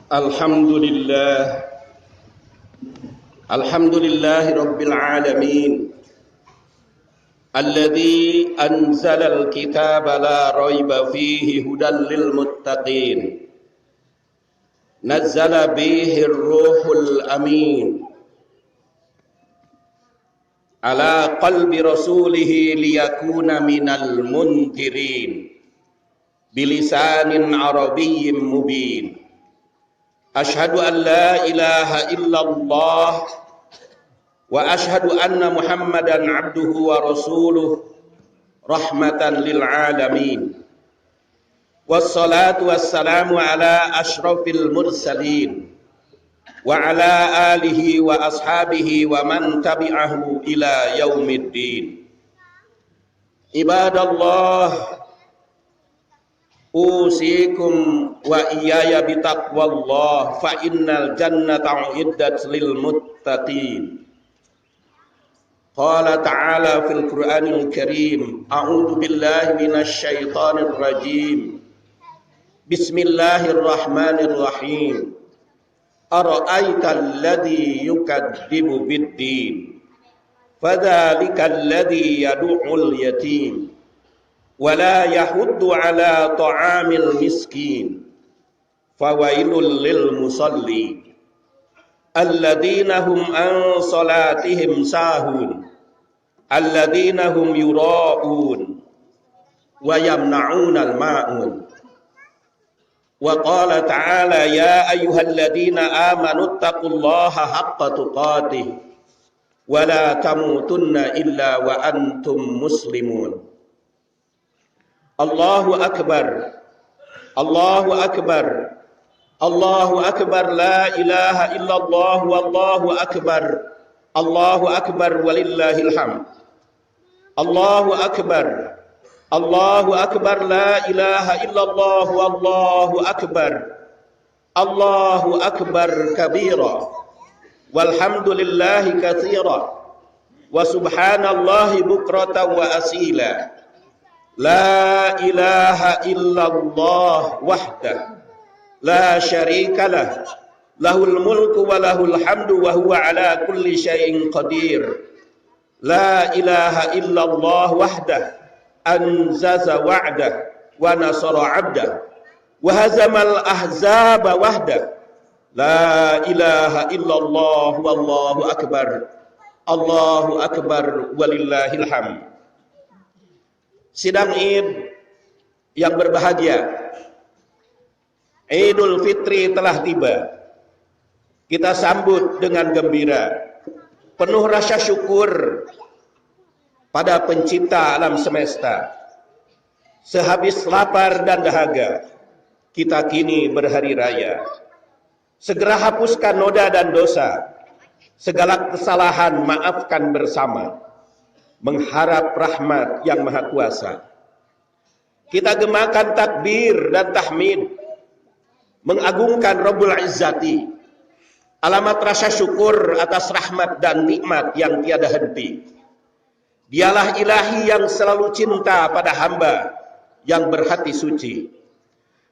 Alhamdulillah, alhamdulillahi rabbil alamin, alladzi anzalal kitaba la raiba fihi hudan lil muttaqin, nazzala bihi ruhul amin, ala qalbi rasulihi liyakuna minal mundirin, bilisanin arabiyyin mubin. Ashhadu an la ilaha illallah wa ashhadu anna Muhammadan abduhu wa rasuluh rahmatan lil alamin. Wassalatu wassalamu ala ashrafil mursalin wa ala alihi wa ashabihi wa man tabi'ahu ila yaumiddin. Ibadallah, usikum wa iyaya bitaqwallah fa innal jannata uiddat lil muttaqin. Qala ta'ala fil Qur'anil Karim, a'udzu billahi minasy syaithanir rajim. Bismillahirrahmanirrahim. Ara'aital ladzi yukadzibu bid-din, fadzalikal ladzi yad'ul yatim wala yahuddu ala ta'amil miskin, fawailul lil musalli alladzina hum an salatihim sahun, alladzina hum yura'un wa yamna'unal ma'un. Wa qala ta'ala ya ayyuhalladzina amanu taqullaha haqqa tuqatih wa la tamutunna illa wa antum muslimun. Allahu akbar, Allahu akbar, Allahu akbar, la ilaha illallah, wallahu akbar, Allahu akbar walillahil hamd. Allahu akbar, Allahu akbar, la ilaha illallah, wallahu akbar, Allahu akbar kabira, walhamdulillahi katsira, wa subhanallahi bukratan wa asila. La ilaha illallah wahdah la syarika lah, lahul mulku wa lahul hamdu wa huwa ala kulli syai'in qadir. La ilaha illallah wahdah anzaza wa'dah wa nasara 'abdah wa hazamal ahzaba wahdah. La ilaha illallah wallahu akbar, Allahu akbar walillahil hamd. Sidang Id yang berbahagia, Idul Fitri telah tiba. Kita sambut dengan gembira, penuh rasa syukur pada pencipta alam semesta. Sehabis lapar dan dahaga, kita kini berhari raya. Segera hapuskan noda dan dosa, segala kesalahan maafkan bersama, mengharap rahmat yang maha kuasa. Kita gemakan takbir dan tahmid, mengagungkan Rabbul Izzati, alamat rasa syukur atas rahmat dan nikmat yang tiada henti. Dialah ilahi yang selalu cinta pada hamba yang berhati suci.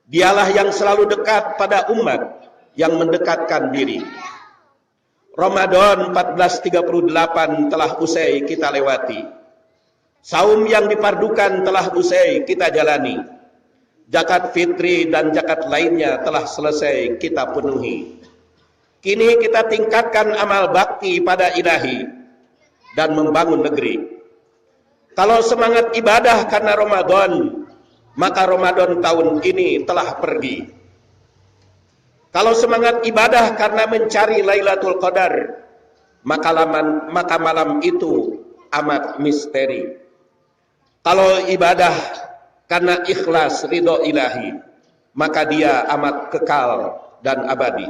Dialah yang selalu dekat pada umat yang mendekatkan diri. Ramadan 1438 telah usai kita lewati. Saum yang dipardukan telah usai kita jalani. Zakat fitri dan zakat lainnya telah selesai kita penuhi. Kini kita tingkatkan amal bakti pada ilahi dan membangun negeri. Kalau semangat ibadah karena Ramadan, maka Ramadan tahun ini telah pergi. Kalau semangat ibadah karena mencari Lailatul Qadar, maka malam itu amat misteri. Kalau ibadah karena ikhlas ridho ilahi, maka dia amat kekal dan abadi.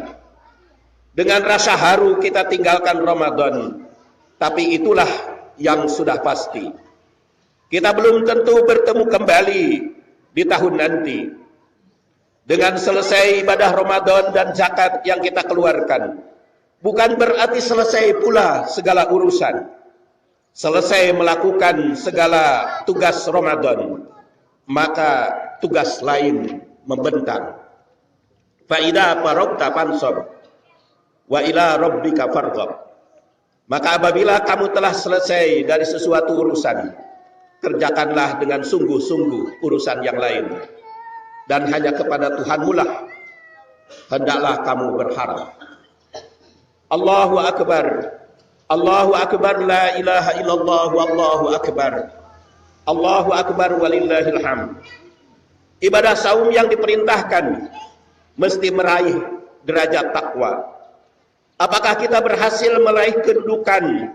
Dengan rasa haru kita tinggalkan Ramadan, tapi itulah yang sudah pasti. Kita belum tentu bertemu kembali di tahun nanti. Dengan selesai ibadah Ramadan dan zakat yang kita keluarkan, bukan berarti selesai pula segala urusan. Selesai melakukan segala tugas Ramadan, maka tugas lain membentang. Fa idza faragta fansab wa ila rabbika farghab. Maka apabila kamu telah selesai dari sesuatu urusan, kerjakanlah dengan sungguh-sungguh urusan yang lain, dan hanya kepada Tuhanmu lah hendaklah kamu berharap. Allahu akbar, Allahu akbar, la ilaha illallah, wallahu akbar, Allahu akbar walillahil hamd. Ibadah saum yang diperintahkan mesti meraih derajat takwa. Apakah kita berhasil meraih kedudukan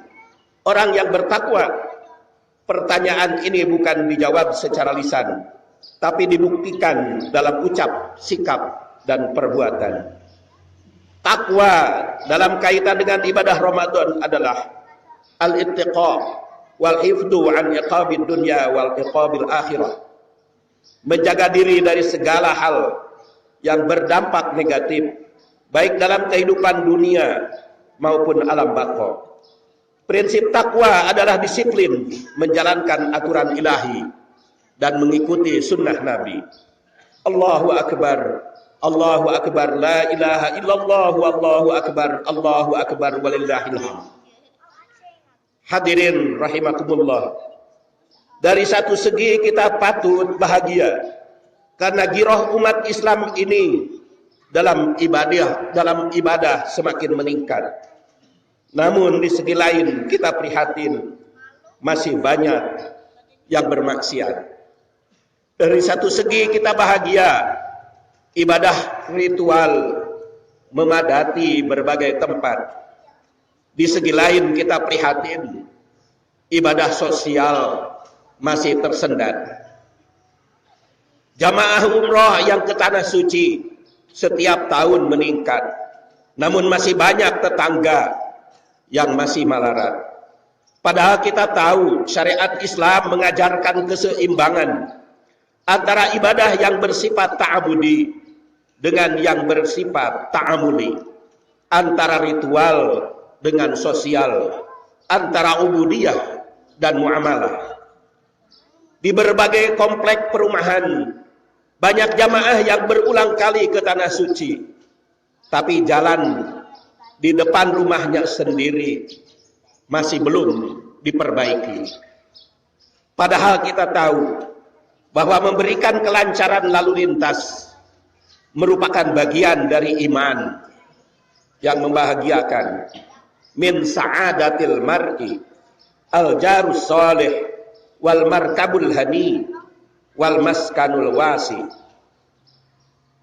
orang yang bertakwa? Pertanyaan ini bukan dijawab secara lisan, tapi dibuktikan dalam ucap, sikap, dan perbuatan. Takwa dalam kaitan dengan ibadah Ramadan adalah al-ittiqa wal hifdu an iqabid dunya wal iqabil akhirah. Menjaga diri dari segala hal yang berdampak negatif, baik dalam kehidupan dunia maupun alam barzakh. Prinsip takwa adalah disiplin menjalankan aturan ilahi dan mengikuti sunnah Nabi. Allahu akbar, Allahu akbar, la ilaha illallah, wallahu akbar, Allahu akbar walillahil hamd. Hadirin rahimakumullah, dari satu segi kita patut bahagia karena giroh umat Islam ini dalam ibadah semakin meningkat. Namun di segi lain kita prihatin, masih banyak yang bermaksiat. Dari satu segi kita bahagia, ibadah ritual memadati berbagai tempat. Di segi lain kita prihatin, ibadah sosial masih tersendat. Jamaah umroh yang ke tanah suci setiap tahun meningkat, namun masih banyak tetangga yang masih malarat. Padahal kita tahu syariat Islam mengajarkan keseimbangan antara ibadah yang bersifat ta'abudi dengan yang bersifat ta'amuli, antara ritual dengan sosial, antara ubudiyah dan muamalah. Di berbagai komplek perumahan banyak jamaah yang berulang kali ke tanah suci, tapi jalan di depan rumahnya sendiri masih belum diperbaiki. Padahal kita tahu bahwa memberikan kelancaran lalu lintas merupakan bagian dari iman yang membahagiakan. Min sa'adatil mar'i al-jarus salih wal markabul hani wal maskanul wasi.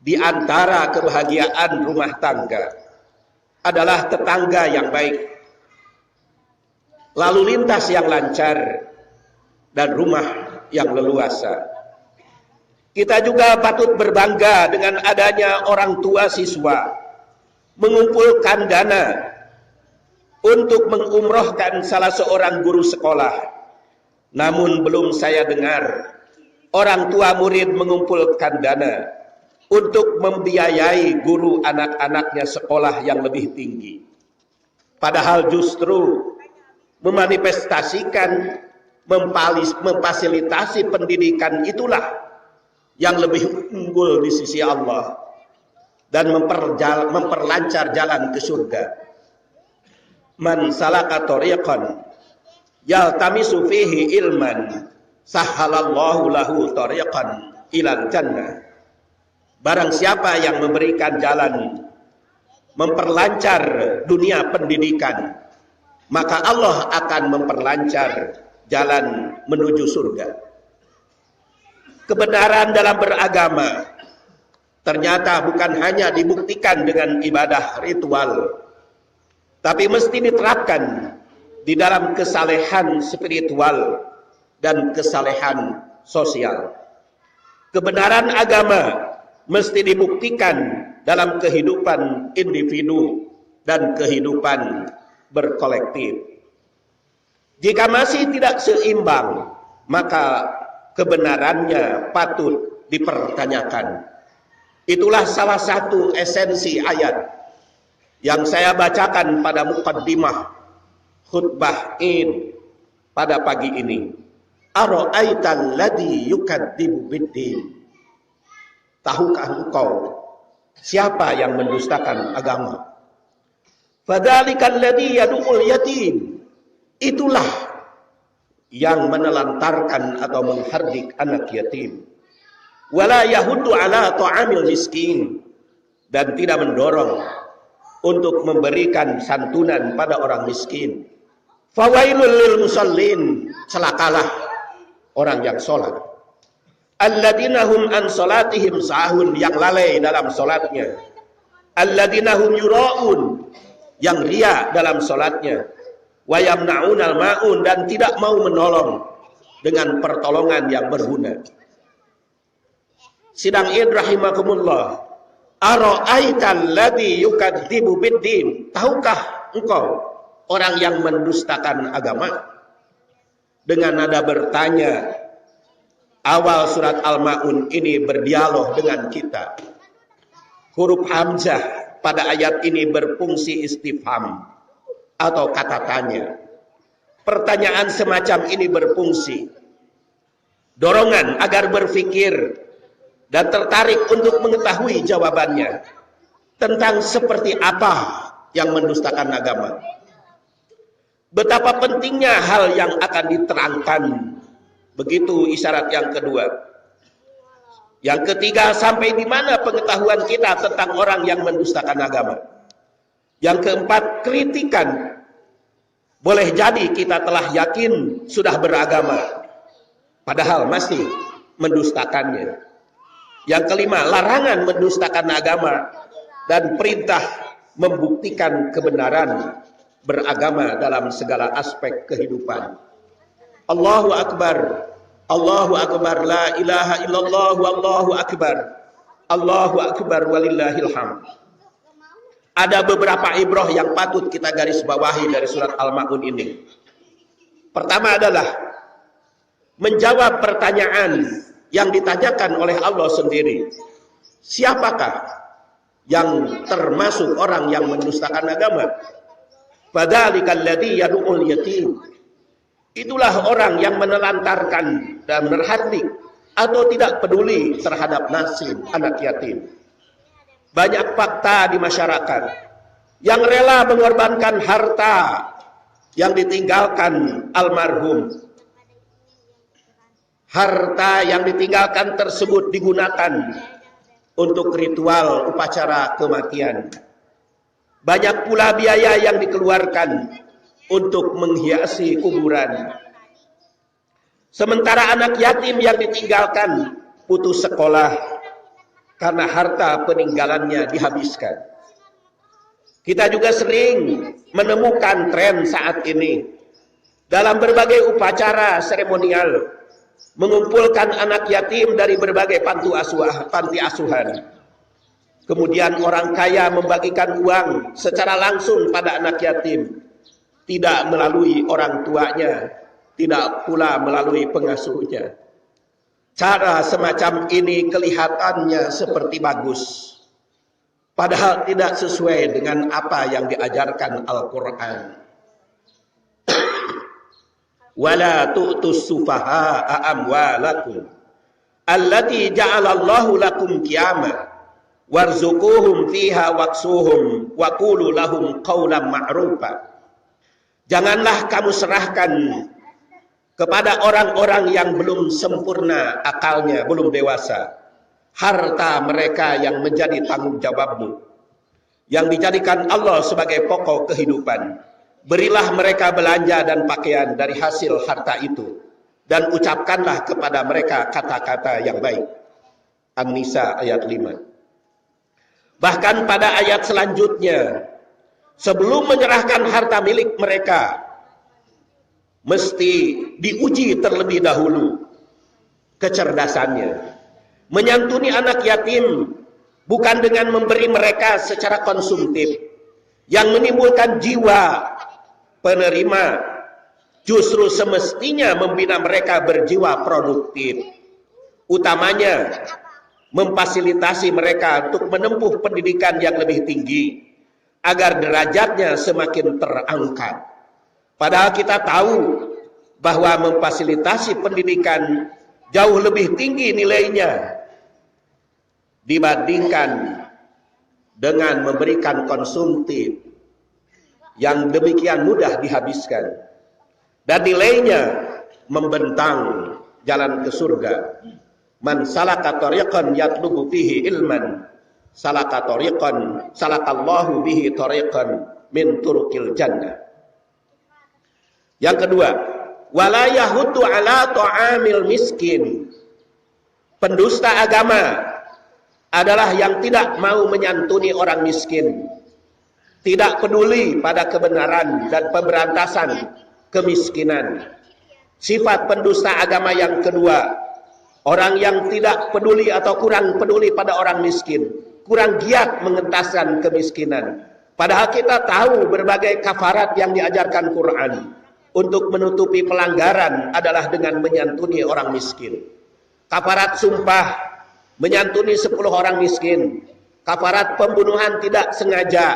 Di antara kebahagiaan rumah tangga adalah tetangga yang baik, lalu lintas yang lancar, dan rumah yang leluasa. Kita juga patut berbangga dengan adanya orang tua siswa mengumpulkan dana untuk mengumrohkan salah seorang guru sekolah. Namun belum saya dengar orang tua murid mengumpulkan dana untuk membiayai guru anak-anaknya sekolah yang lebih tinggi. Padahal justru memanifestasikan, memfasilitasi pendidikan itulah yang lebih unggul di sisi Allah dan memperlancar jalan ke surga. Man salaka tariqan yaltamisu fihi ilman sahhalallahu lahu tariqan ilal jannah. Barang siapa yang memberikan jalan memperlancar dunia pendidikan, maka Allah akan memperlancar jalan menuju surga. Kebenaran dalam beragama ternyata bukan hanya dibuktikan dengan ibadah ritual, tapi mesti diterapkan di dalam kesalehan spiritual dan kesalehan sosial. Kebenaran agama mesti dibuktikan dalam kehidupan individu dan kehidupan berkolektif. Jika masih tidak seimbang, maka kebenarannya patut dipertanyakan. Itulah salah satu esensi ayat yang saya bacakan pada muqaddimah khutbah Id pada pagi ini. Ara'aital ladzi yukadzibu biddin. Tahukah engkau Siapa yang mendustakan agama? Fadzalikal ladzi yad'ul yatim. Itulah yang menelantarkan atau menghardik anak yatim. Wala yahuddu ala ta'amil miskin, dan tidak mendorong untuk memberikan santunan pada orang miskin. Fawailul lil musallin, celakalah orang yang salat. Alladzina hum an salatihim sahun, yang lalai dalam salatnya. Alladzina hum yura'un, yang riya dalam salatnya. Wa yamna'unal ma'un, dan tidak mau menolong dengan pertolongan yang berguna. Sidang id rahimakumullah. Ara'aital ladzi yukadzibu biddin. Tahukah engkau orang yang mendustakan agama? Dengan nada bertanya, awal surat Al-Ma'un ini berdialog dengan kita. Huruf hamzah pada ayat ini berfungsi istifham atau kata tanya. Pertanyaan semacam ini berfungsi dorongan agar berpikir dan tertarik untuk mengetahui jawabannya tentang seperti apa yang mendustakan agama. Betapa pentingnya hal yang akan diterangkan. Begitu isyarat yang kedua. Yang ketiga, sampai di mana pengetahuan kita tentang orang yang mendustakan agama. Yang keempat, kritikan. Boleh jadi kita telah yakin sudah beragama, padahal masih mendustakannya. Yang kelima, larangan mendustakan agama dan perintah membuktikan kebenaran beragama dalam segala aspek kehidupan. Allahu Akbar, Allahu Akbar, la ilaha illallah, wallahu akbar, Allahu Akbar, walillahil hamd. Ada beberapa ibrah yang patut kita garis bawahi dari surat Al-Ma'un ini. Pertama adalah menjawab pertanyaan yang ditanyakan oleh Allah sendiri. Siapakah yang termasuk orang yang mendustakan agama? Fadzalikal ladzi yad'ul yatim. Itulah orang yang menelantarkan dan berhardik atau tidak peduli terhadap nasib anak yatim. Banyak fakta di masyarakat yang rela mengorbankan harta yang ditinggalkan almarhum. Harta yang ditinggalkan tersebut digunakan untuk ritual upacara kematian. Banyak pula biaya yang dikeluarkan untuk menghiasi kuburan. Sementara anak yatim yang ditinggalkan putus sekolah karena harta peninggalannya dihabiskan. Kita juga sering menemukan tren saat ini dalam berbagai upacara seremonial mengumpulkan anak yatim dari berbagai panti asuhan. Kemudian orang kaya membagikan uang secara langsung pada anak yatim, tidak melalui orang tuanya, tidak pula melalui pengasuhnya. Cara semacam ini kelihatannya seperti bagus, padahal tidak sesuai dengan apa yang diajarkan Al-Quran. Wala tu'tus sufaha'a amwalakum allati ja'alallahu lakum qiyama warzuquhum fiha waksuhum wa qulu lahum qawlan ma'rufa. Janganlah kamu serahkan kepada orang-orang yang belum sempurna akalnya, belum dewasa, harta mereka yang menjadi tanggung jawabmu, yang dijadikan Allah sebagai pokok kehidupan. Berilah mereka belanja dan pakaian dari hasil harta itu, dan ucapkanlah kepada mereka kata-kata yang baik. An-Nisa ayat 5. Bahkan pada ayat selanjutnya, sebelum menyerahkan harta milik mereka, mesti diuji terlebih dahulu kecerdasannya. Menyantuni anak yatim bukan dengan memberi mereka secara konsumtif yang menimbulkan jiwa penerima, justru semestinya membina mereka berjiwa produktif. Utamanya memfasilitasi mereka untuk menempuh pendidikan yang lebih tinggi agar derajatnya semakin terangkat. Padahal kita tahu bahwa memfasilitasi pendidikan jauh lebih tinggi nilainya dibandingkan dengan memberikan konsumtif yang demikian mudah dihabiskan, dan nilainya membentang jalan ke surga. Man salaka tariqan yatlubu fihi ilman, salakallahu bihi tariqan min turukil jannah. Yang kedua, wala yahutu ala ta'amil miskin. Pendusta agama adalah yang tidak mau menyantuni orang miskin, tidak peduli pada kebenaran dan pemberantasan kemiskinan. Sifat pendusta agama yang kedua, orang yang tidak peduli atau kurang peduli pada orang miskin, kurang giat mengentaskan kemiskinan. Padahal kita tahu berbagai kafarat yang diajarkan Quran untuk menutupi pelanggaran adalah dengan menyantuni orang miskin. Kafarat sumpah, menyantuni 10 orang miskin. Kafarat pembunuhan tidak sengaja,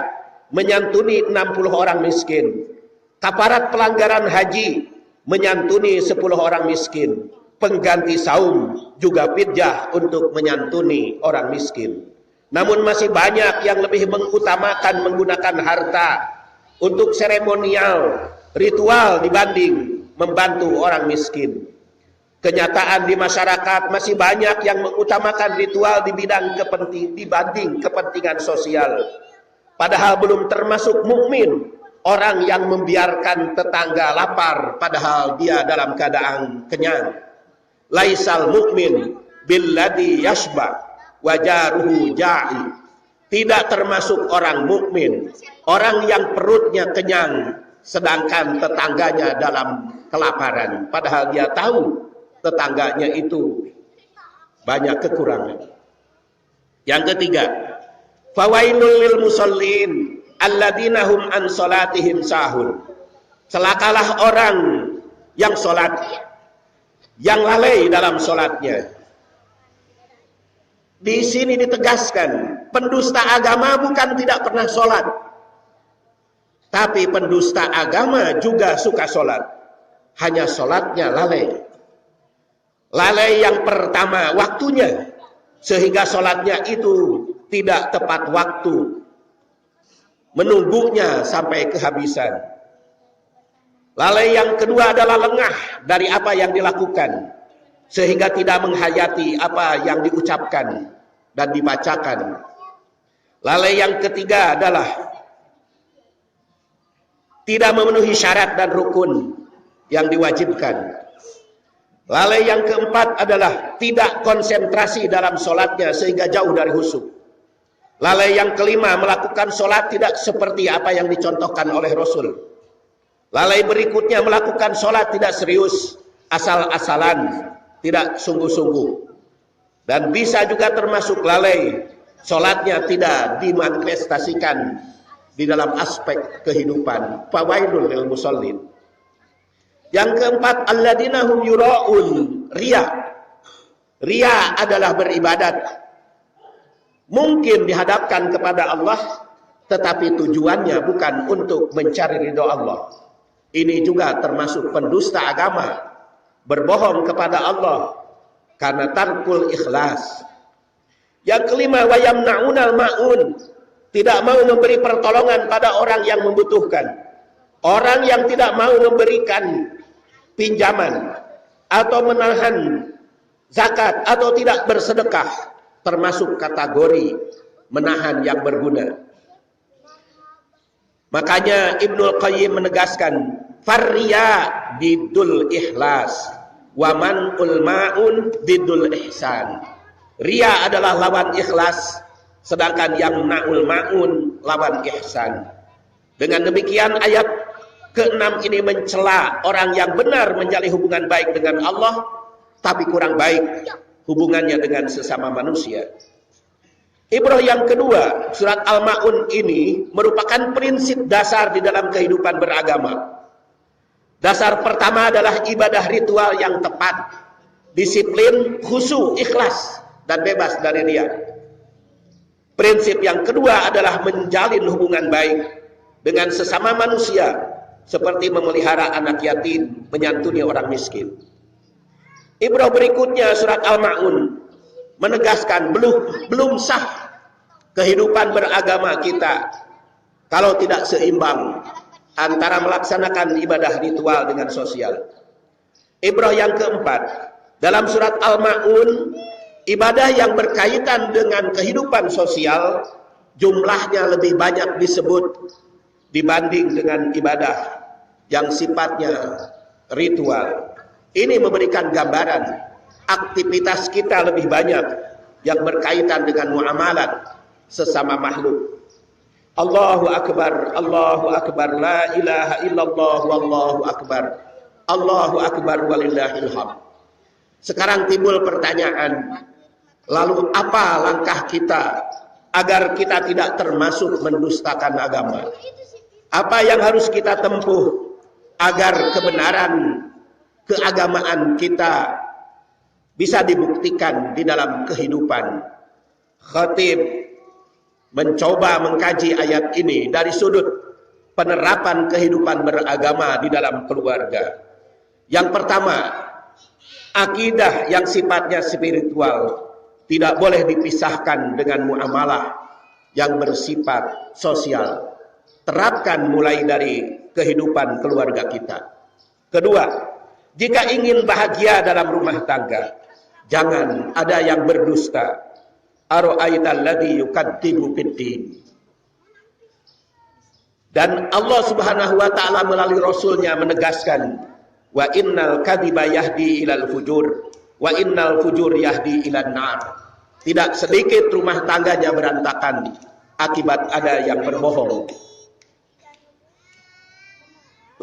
menyantuni 60 orang miskin. Kafarat pelanggaran haji, menyantuni 10 orang miskin. Pengganti saum juga fidyah untuk menyantuni orang miskin. Namun masih banyak yang lebih mengutamakan menggunakan harta untuk seremonial, ritual dibanding membantu orang miskin. Kenyataan di masyarakat masih banyak yang mengutamakan ritual dibanding kepentingan sosial. Padahal belum termasuk mukmin orang yang membiarkan tetangga lapar padahal dia dalam keadaan kenyang. Laisal mukmin billadhi yashba wajaruhu ja'i. Tidak termasuk orang mukmin orang yang perutnya kenyang sedangkan tetangganya dalam kelaparan, padahal dia tahu tetangganya itu banyak kekurangan. Yang ketiga, fawailul lil musallin alladzina hum an salatihim sahun. Celakalah orang yang salat, yang lalai dalam salatnya. Di sini ditegaskan, pendusta agama bukan tidak pernah salat, tapi pendusta agama juga suka salat, hanya salatnya lalai. Lalai yang pertama waktunya, sehingga sholatnya itu tidak tepat waktu, menunggunya sampai kehabisan. Lalai yang kedua adalah lengah dari apa yang dilakukan, sehingga tidak menghayati apa yang diucapkan dan dibacakan. Lalai yang ketiga adalah tidak memenuhi syarat dan rukun yang diwajibkan. Lalai yang keempat adalah tidak konsentrasi dalam sholatnya sehingga jauh dari khusyuk. Lalai yang kelima, melakukan sholat tidak seperti apa yang dicontohkan oleh Rasul. Lalai berikutnya, melakukan sholat tidak serius, asal-asalan, tidak sungguh-sungguh. Dan bisa juga termasuk lalai, sholatnya tidak dimanifestasikan di dalam aspek kehidupan. Fawailul lil musallin. Yang keempat, alladzina hum yura'un, riya. Riya adalah beribadat, mungkin dihadapkan kepada Allah, tetapi tujuannya bukan untuk mencari ridho Allah. Ini juga termasuk pendusta agama, berbohong kepada Allah karena tarkul ikhlas. Yang kelima, wa yamna'unal ma'un, tidak mau memberi pertolongan pada orang yang membutuhkan. Orang yang tidak mau memberikan pinjaman atau menahan zakat atau tidak bersedekah termasuk kategori menahan yang berguna. Makanya Ibnul Qayyim menegaskan, farriya bidul ikhlas wa man'ul ma'un bidul ihsan. Riya adalah lawan ikhlas, sedangkan yang na'ul ma'un lawan ihsan. Dengan demikian ayat ke-6 ini mencela orang yang benar menjalin hubungan baik dengan Allah, tapi kurang baik hubungannya dengan sesama manusia. Ibrah yang kedua, surat Al-Ma'un ini merupakan prinsip dasar di dalam kehidupan beragama. Dasar pertama adalah ibadah ritual yang tepat, disiplin, khusyuk, ikhlas, dan bebas dari riya. Prinsip yang kedua adalah menjalin hubungan baik dengan sesama manusia, seperti memelihara anak yatim, menyantuni orang miskin. Ibrah berikutnya surat Al-Ma'un menegaskan belum sah kehidupan beragama kita kalau tidak seimbang antara melaksanakan ibadah ritual dengan sosial. Ibrah yang keempat, dalam surat Al-Ma'un, ibadah yang berkaitan dengan kehidupan sosial jumlahnya lebih banyak disebut dibanding dengan ibadah yang sifatnya ritual. Ini memberikan gambaran aktivitas kita lebih banyak yang berkaitan dengan muamalat sesama makhluk. Allahu Akbar, la ilaha illallah, wallahu akbar, Allahu Akbar walillahil hamd. Sekarang timbul pertanyaan, lalu apa langkah kita agar kita tidak termasuk mendustakan agama? Apa yang harus kita tempuh agar kebenaran keagamaan kita bisa dibuktikan di dalam kehidupan? Khatib mencoba mengkaji ayat ini dari sudut penerapan kehidupan beragama di dalam keluarga. Yang pertama, akidah yang sifatnya spiritual tidak boleh dipisahkan dengan muamalah yang bersifat sosial. Terapkan mulai dari kehidupan keluarga kita. Kedua, jika ingin bahagia dalam rumah tangga, jangan ada yang berdusta. Ara'aital ladzi yukadzibu biddin. Dan Allah Subhanahu wa taala melalui rasulnya menegaskan, wa innal kadziba yahdi ilal fujur wa innal fujur yahdi ilan nar. Tidak sedikit rumah tangganya berantakan akibat ada yang berbohong.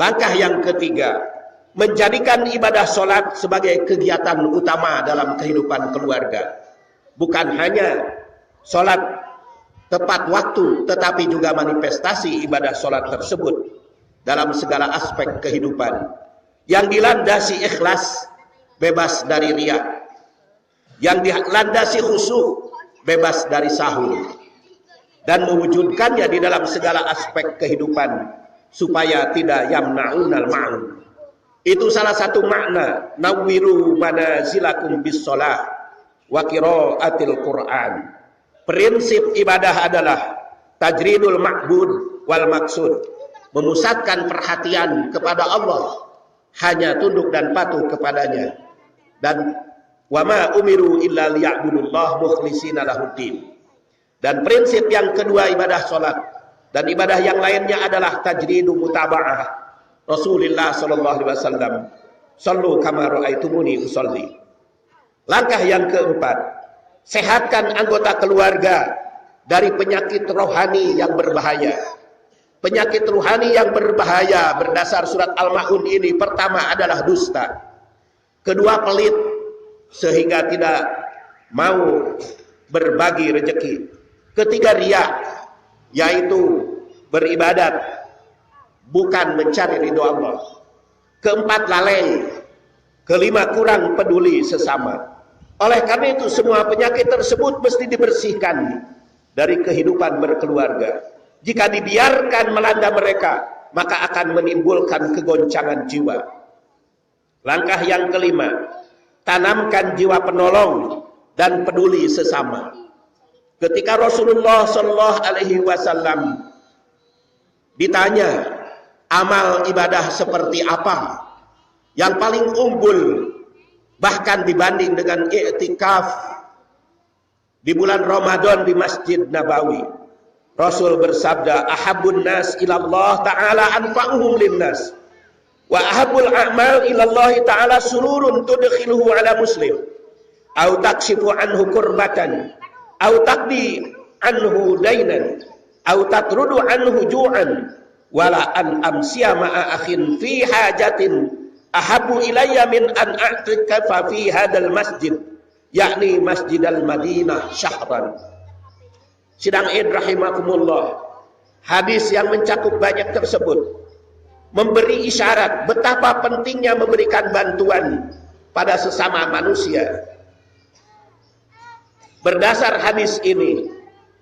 Langkah yang ketiga, menjadikan ibadah sholat sebagai kegiatan utama dalam kehidupan keluarga. Bukan hanya sholat tepat waktu, tetapi juga manifestasi ibadah sholat tersebut dalam segala aspek kehidupan. Yang dilandasi ikhlas, bebas dari riya. Yang dilandasi khusyuk, bebas dari sahur. Dan mewujudkannya di dalam segala aspek kehidupan, supaya tidak yamna'unal ma'un. Itu salah satu makna nawwiru manazilakum bis shalah wa qiraatil Qur'an. Prinsip ibadah adalah tajridul ma'bud wal maksud, memusatkan perhatian kepada Allah, hanya tunduk dan patuh kepadanya. Dan wa ma umiru illa liya'budullah mukhlishina lahuddin. Dan prinsip yang kedua ibadah salat dan ibadah yang lainnya adalah tajridu mutaba'ah Rasulullah sallallahu alaihi wasallam. Sallu kama ra'aitumuni usolli. Langkah yang keempat, sehatkan anggota keluarga dari penyakit rohani yang berbahaya. Penyakit rohani yang berbahaya berdasar surat Al-Ma'un ini, pertama adalah dusta. Kedua, pelit sehingga tidak mau berbagi rezeki. Ketiga, riya, yaitu beribadat bukan mencari ridho Allah. Keempat, lalai. Kelima, kurang peduli sesama. Oleh karena itu semua penyakit tersebut mesti dibersihkan dari kehidupan berkeluarga. Jika dibiarkan melanda mereka, maka akan menimbulkan kegoncangan jiwa. Langkah yang kelima, tanamkan jiwa penolong dan peduli sesama. Ketika Rasulullah Shallallahu Alaihi Wasallam ditanya amal ibadah seperti apa yang paling unggul, bahkan dibanding dengan i'tikaf di bulan Ramadan di Masjid Nabawi, Rasul bersabda, ahabbun nas ilallah ta'ala anfa'uhum linnas wa ahabbul a'mal ilallah ta'ala sururun tudkhiluhu ala muslim au takshifu anhu kurbatan au taqdi anhu dainan au tatrudu anhu ju'an wala an amsiya ma'a akhin fi hajatin ahabbu ilayya min an a'tikafa fi hadal masjid, yakni Masjidal Madinah syahran. Sidang Id rahimakumullah, hadis yang mencakup banyak tersebut memberi isyarat betapa pentingnya memberikan bantuan pada sesama manusia. Berdasar hadis ini,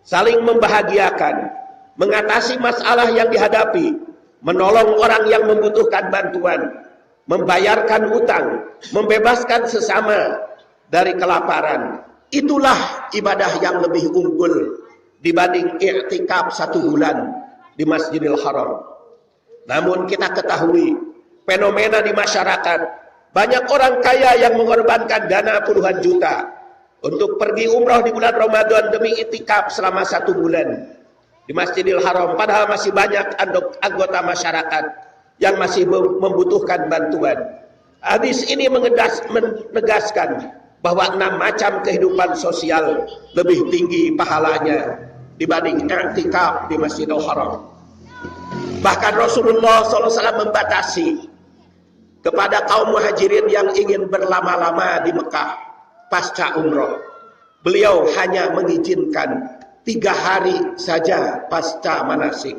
saling membahagiakan, mengatasi masalah yang dihadapi, menolong orang yang membutuhkan bantuan, membayarkan utang, membebaskan sesama dari kelaparan. Itulah ibadah yang lebih unggul dibanding i'tikaf 1 bulan di Masjidil Haram. Namun kita ketahui fenomena di masyarakat, banyak orang kaya yang mengorbankan dana puluhan juta untuk pergi umroh di bulan Ramadan demi i'tikaf selama 1 bulan di Masjidil Haram, padahal masih banyak anggota masyarakat yang masih membutuhkan bantuan. Hadis ini menegaskan bahwa 6 macam kehidupan sosial lebih tinggi pahalanya dibanding i'tikaf di Masjidil Haram. Bahkan Rasulullah SAW membatasi kepada kaum muhajirin yang ingin berlama-lama di Mekah pasca umroh. Beliau hanya mengizinkan 3 hari saja pasca manasik.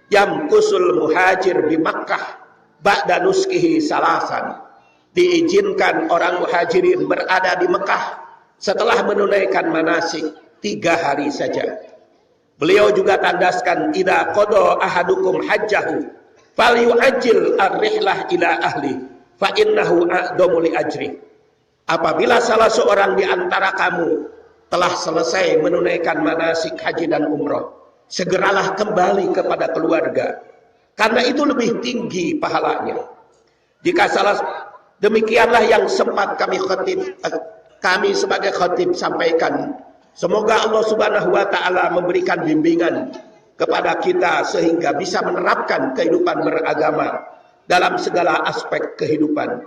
Yamkusul muhajir di Makkah ba'da nuskihi salasan. Diizinkan orang muhajirin berada di Mekah setelah menunaikan manasik 3 hari saja. Beliau juga tandaskan, idza qada ahadukum hajjahu falyu'ajjil ar-rihlah ila ahli fa innahu a'damu li ajri. Apabila salah seorang di antara kamu telah selesai menunaikan manasik haji dan umroh, segeralah kembali kepada keluarga, karena itu lebih tinggi pahalanya. Jika salah, demikianlah yang sempat kami sebagai khatib sampaikan. Semoga Allah Subhanahu wa taala memberikan bimbingan kepada kita sehingga bisa menerapkan kehidupan beragama dalam segala aspek kehidupan.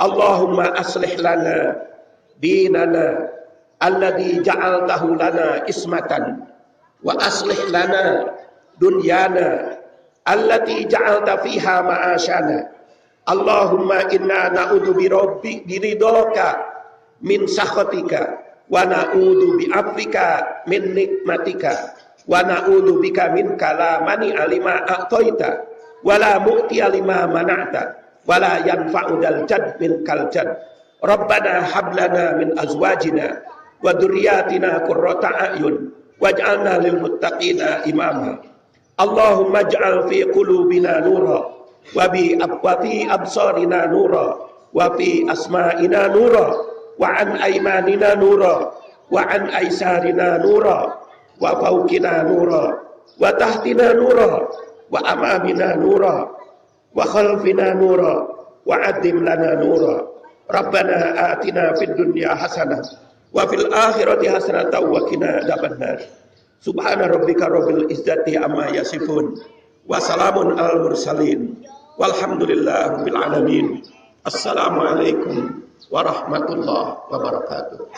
Allahumma aslih lana dinana alladzi ja'altahu lana ismatan wa aslih lana dunyana allati ja'alta fiha ma'asyana. Allahumma inna na'udzu biridhaka min sakhatika wa na'udzu bi'afwika min nikmatika wa na'udzu bika min kalamani alima a'taita wa la mu'tiya lima mana'ta wa la yanfa'u dal jad min kal jad. Rabbana hab lana min azwajina wa dzurriyyatina qurrata a'yun waj'alna lil muttaqina imama. Allahumma ij'al fi qulubina nura wa fi absarina nura wa fi asma'ina nura wa an aymanina nura wa an aysarina nura wa fawqina nura wa tahtina nura wa amamina nura wa khalfina nura wa adim lana nura. Rabbana atina fid dunya hasanah wa fil akhirati hasanatan wa qina adzabannar. Subhana rabbika rabbil izzati amma yasifun wa salamun alal mursalin walhamdulillahi rabbil alamin. Assalamualaikum warahmatullahi wabarakatuh.